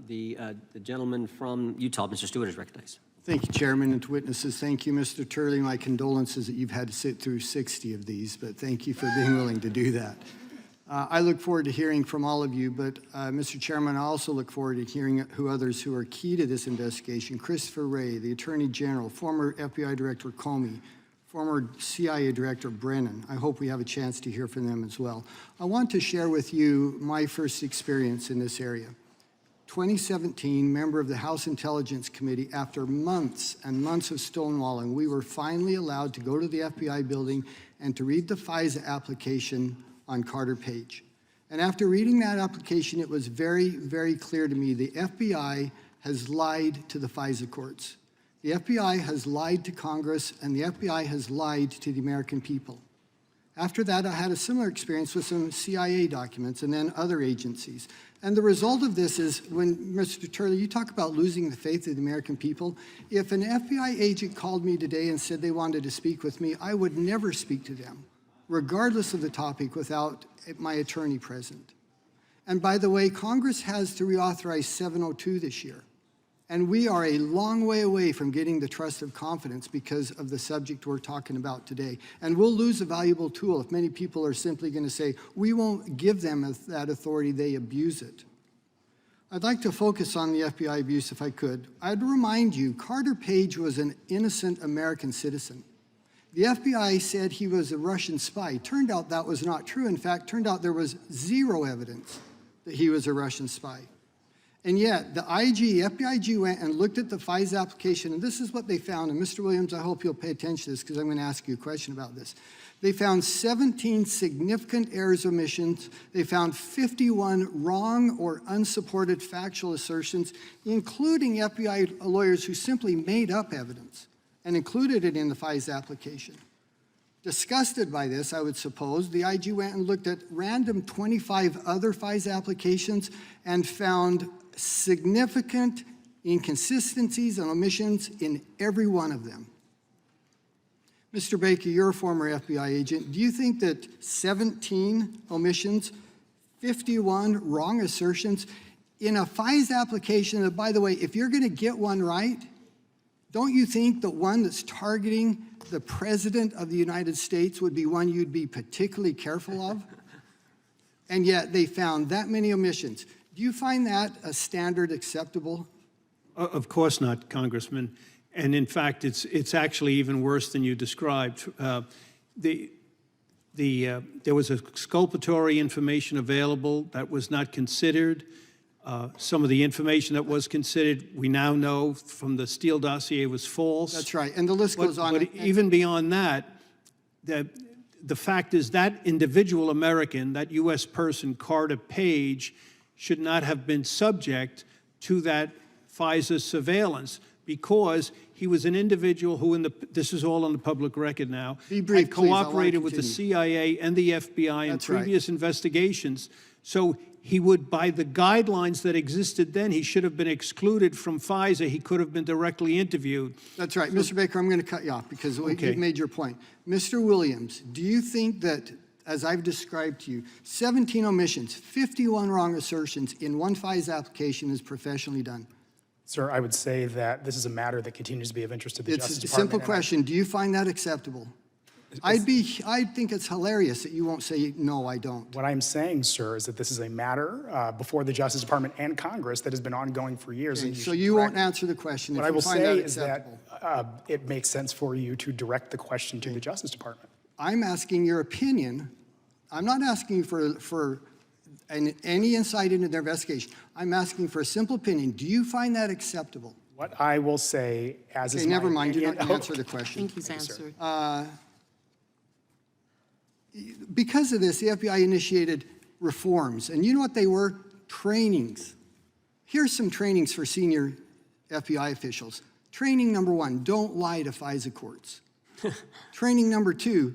The gentleman from Utah, Mr. Stewart, is recognized. Thank you, Chairman, and to witnesses. Thank you, Mr. Turley. My condolences that you've had to sit through 60 of these, but thank you for being willing to do that. I look forward to hearing from all of you, but Mr. Chairman, I also look forward to hearing others who are key to this investigation. Christopher Wray, the Attorney General, former FBI Director Comey, former CIA Director Brennan. I hope we have a chance to hear from them as well. I want to share with you my first experience in this area. 2017, member of the House Intelligence Committee, after months and months of stonewalling, we were finally allowed to go to the FBI building and to read the FISA application on Carter Page. And after reading that application, it was very, very clear to me the FBI has lied to the FISA courts. The FBI has lied to Congress, and the FBI has lied to the American people. After that, I had a similar experience with some CIA documents and then other agencies. And the result of this is when, Mr. Turley, you talk about losing the faith of the American people, if an FBI agent called me today and said they wanted to speak with me, I would never speak to them, regardless of the topic, without my attorney present. And by the way, Congress has to reauthorize 702 this year. And we are a long way away from getting the trust of confidence because of the subject we're talking about today. And we'll lose a valuable tool if many people are simply going to say, we won't give them that authority, they abuse it. I'd like to focus on the FBI abuse if I could. I'd remind you, Carter Page was an innocent American citizen. The FBI said he was a Russian spy. Turned out that was not true. In fact, turned out there was zero evidence that he was a Russian spy. And yet, the FBI IG went and looked at the FISA application, and this is what they found. And Mr. Williams, I hope you'll pay attention to this because I'm going to ask you a question about this. They found 17 significant errors, omissions. They found 51 wrong or unsupported factual assertions, including FBI lawyers who simply made up evidence and included it in the FISA application. Disgusted by this, I would suppose, the IG went and looked at random 25 other FISA applications and found significant inconsistencies and omissions in every one of them. Mr. Baker, you're a former FBI agent. Do you think that 17 omissions, 51 wrong assertions in a FISA application that, by the way, if you're going to get one right, don't you think that one that's targeting the President of the United States would be one you'd be particularly careful of? And yet they found that many omissions. Do you find that a standard acceptable? Of course not, Congressman. And in fact, it's actually even worse than you described. There was exculpatory information available that was not considered. Some of the information that was considered, we now know from the Steele dossier was false. That's right, and the list goes on. But even beyond that, the fact is that individual American, that U.S. person, Carter Page, should not have been subject to that FISA surveillance because he was an individual who, this is all on the public record now, had cooperated with the CIA and the FBI in previous investigations. So he would, by the guidelines that existed then, he should have been excluded from FISA. He could have been directly interviewed. That's right. Mr. Baker, I'm going to cut you off because you've made your point. Mr. Williams, do you think that, as I've described to you, 17 omissions, 51 wrong assertions in one FISA application is professionally done? Sir, I would say that this is a matter that continues to be of interest to the Justice Department. It's a simple question. Do you find that acceptable? I think it's hilarious that you won't say, no, I don't. What I'm saying, sir, is that this is a matter before the Justice Department and Congress that has been ongoing for years. Okay, so you won't answer the question what if I will you find say that is acceptable. that it makes sense for you to direct the question to the Justice Department. I'm asking your opinion. I'm not asking you for any insight into their investigation. I'm asking for a simple opinion. Do you find that acceptable? What I will say, as is my never mind. You're not going to answer the I question. think he's answered. Because of this, the FBI initiated reforms. And you know what they were? Trainings. Here's some trainings for senior FBI officials. Training number 1, don't lie to FISA courts. Training number 2,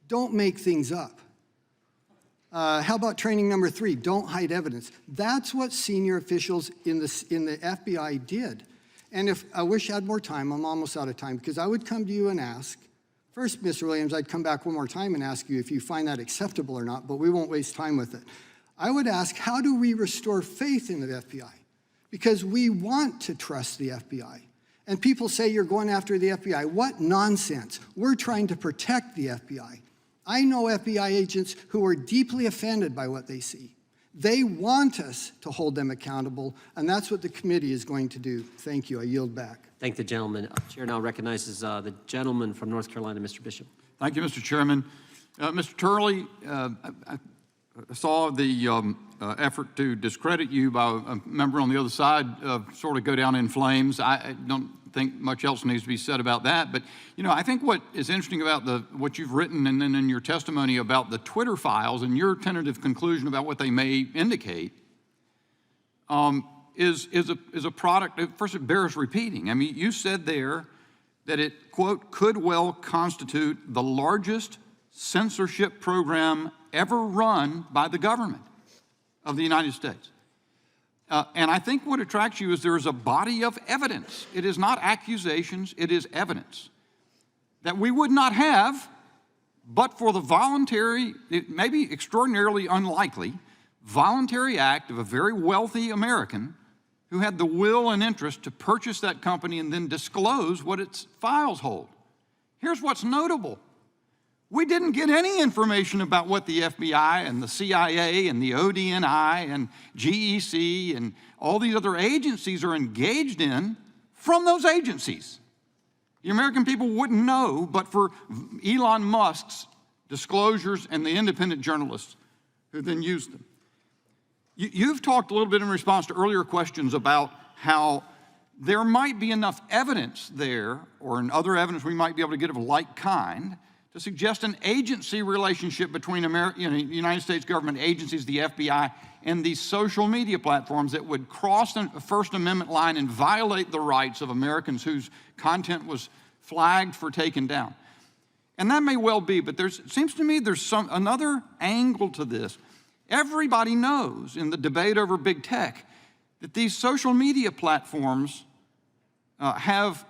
don't make things up. How about training number 3? Don't hide evidence. That's what senior officials in the FBI did. And if I wish I had more time, I'm almost out of time, because I would come to you and ask, first, Mr. Williams, I'd come back one more time and ask you if you find that acceptable or not, but we won't waste time with it. I would ask, how do we restore faith in the FBI? because we want to trust the FBI. And people say you're going after the FBI. What nonsense. We're trying to protect the FBI. I know FBI agents who are deeply offended by what they see. They want us to hold them accountable, and that's what the committee is going to do. Thank you. I yield back. Thank the gentleman. Chair now recognizes the gentleman from North Carolina, Mr. Bishop. Thank you, Mr. Chairman. Mr. Turley, I saw the effort to discredit you by a member on the other side sort of go down in flames. I don't think much else needs to be said about that. But, you know, I think what is interesting about what you've written and then in your testimony about the Twitter files and your tentative conclusion about what they may indicate is a product. First, it bears repeating. I mean, you said there that it, quote, could well constitute the largest censorship program ever run by the government of the United States. And I think what attracts you is there is a body of evidence. It is not accusations, it is evidence that we would not have but for the voluntary, it may be extraordinarily unlikely, voluntary act of a very wealthy American who had the will and interest to purchase that company and then disclose what its files hold. Here's what's notable. We didn't get any information about what the FBI and the CIA and the ODNI and GEC and all these other agencies are engaged in from those agencies. The American people wouldn't know but for Elon Musk's disclosures and the independent journalists who then used them. You've talked a little bit in response to earlier questions about how there might be enough evidence there, or in other evidence we might be able to get of like kind, to suggest an agency relationship between United States government agencies, the FBI, and these social media platforms that would cross the First Amendment line and violate the rights of Americans whose content was flagged for taken down. And that may well be, but it seems to me there's another angle to this. Everybody knows in the debate over big tech that these social media platforms have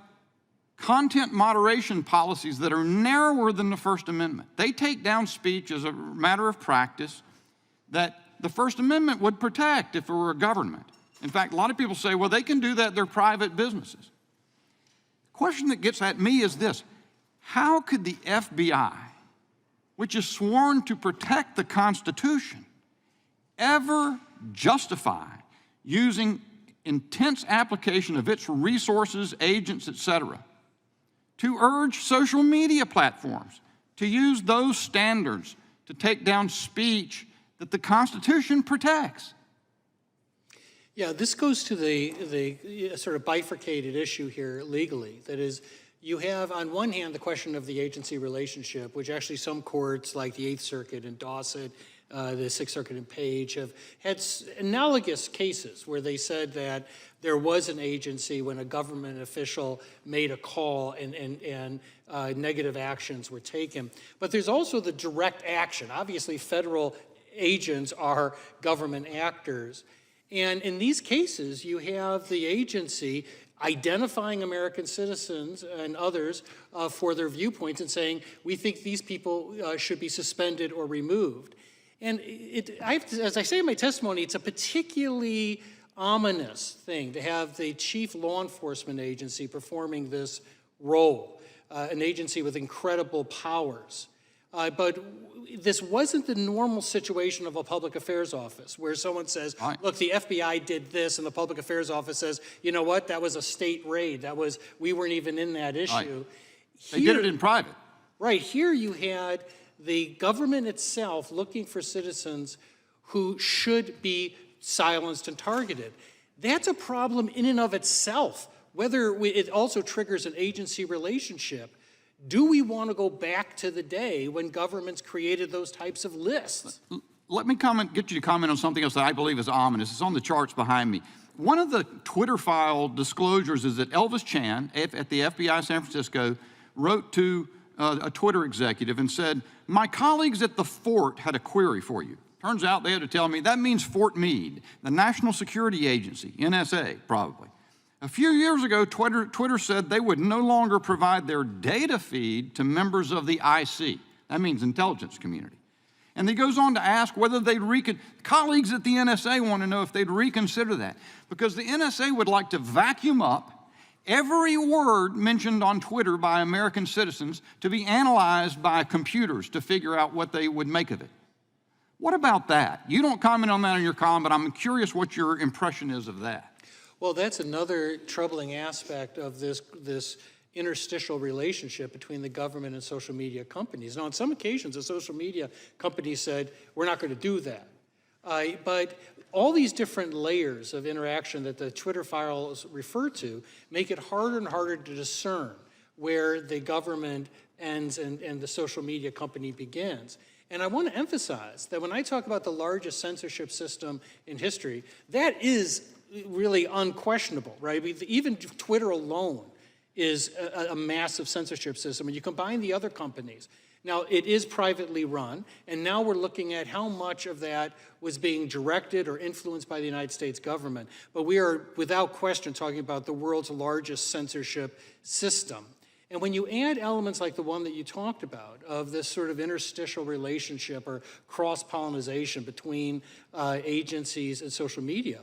content moderation policies that are narrower than the First Amendment. They take down speech as a matter of practice that the First Amendment would protect if it were a government. In fact, a lot of people say, well, they can do that, they're private businesses. The question that gets at me is this: how could the FBI, which is sworn to protect the Constitution, ever justify using intense application of its resources, agents, et cetera, to urge social media platforms to use those standards to take down speech that the Constitution protects? Yeah, this goes to the sort of bifurcated issue here legally. That is, you have on one hand the question of the agency relationship, which actually some courts like the Eighth Circuit in Dawson, the Sixth Circuit in Page have had analogous cases where they said that there was an agency when a government official made a call and negative actions were taken. But there's also the direct action. Obviously, federal agents are government actors. And in these cases, you have the agency identifying American citizens and others for their viewpoints and saying, we think these people should be suspended or removed. And as I say in my testimony, it's a particularly ominous thing to have the chief law enforcement agency performing this role, an agency with incredible powers. But this wasn't the normal situation of a public affairs office where someone says, look, the FBI did this, and the public affairs office says, you know what, that was a state raid. We weren't even in that issue. Right. They did it in private. Right, here you had the government itself looking for citizens who should be silenced and targeted. That's a problem in and of itself, whether it also triggers an agency relationship. Do we want to go back to the day when governments created those types of lists? Let me get you to comment on something else that I believe is ominous. It's on the charts behind me. One of the Twitter file disclosures is that Elvis Chan at the FBI San Francisco wrote to a Twitter executive and said, my colleagues at the fort had a query for you. Turns out they had to tell me that means Fort Meade, the National Security Agency, NSA, probably. A few years ago, Twitter said they would no longer provide their data feed to members of the IC. That means intelligence community. And he goes on to ask whether they'd colleagues at the NSA want to know if they'd reconsider that, because the NSA would like to vacuum up every word mentioned on Twitter by American citizens to be analyzed by computers to figure out what they would make of it. What about that? You don't comment on that in your column, but I'm curious what your impression is of that. Well, that's another troubling aspect of this interstitial relationship between the government and social media companies. Now, on some occasions, the social media companies said, we're not going to do that. But all these different layers of interaction that the Twitter files refer to make it harder and harder to discern where the government ends and the social media company begins. And I want to emphasize that when I talk about the largest censorship system in history, that is really unquestionable, right? Even Twitter alone is a massive censorship system. And you combine the other companies. Now, it is privately run, and now we're looking at how much of that was being directed or influenced by the United States government. But we are, without question, talking about the world's largest censorship system. And when you add elements like the one that you talked about, of this sort of interstitial relationship or cross-pollination between agencies and social media,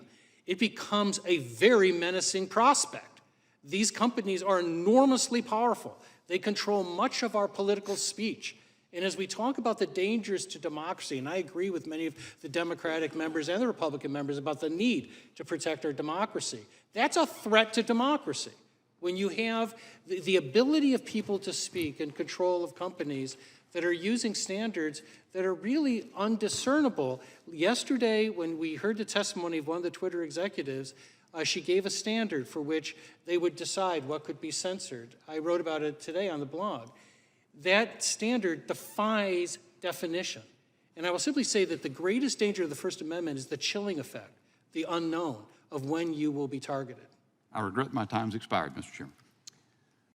it becomes a very menacing prospect. These companies are enormously powerful. They control much of our political speech. And as we talk about the dangers to democracy, and I agree with many of the Democratic members and the Republican members about the need to protect our democracy, that's a threat to democracy. When you have the ability of people to speak and control of companies that are using standards that are really undiscernible. Yesterday, when we heard the testimony of one of the Twitter executives, she gave a standard for which they would decide what could be censored. I wrote about it today on the blog. That standard defies definition. And I will simply say that the greatest danger of the First Amendment is the chilling effect, the unknown of when you will be targeted. I regret my time's expired, Mr. Chairman.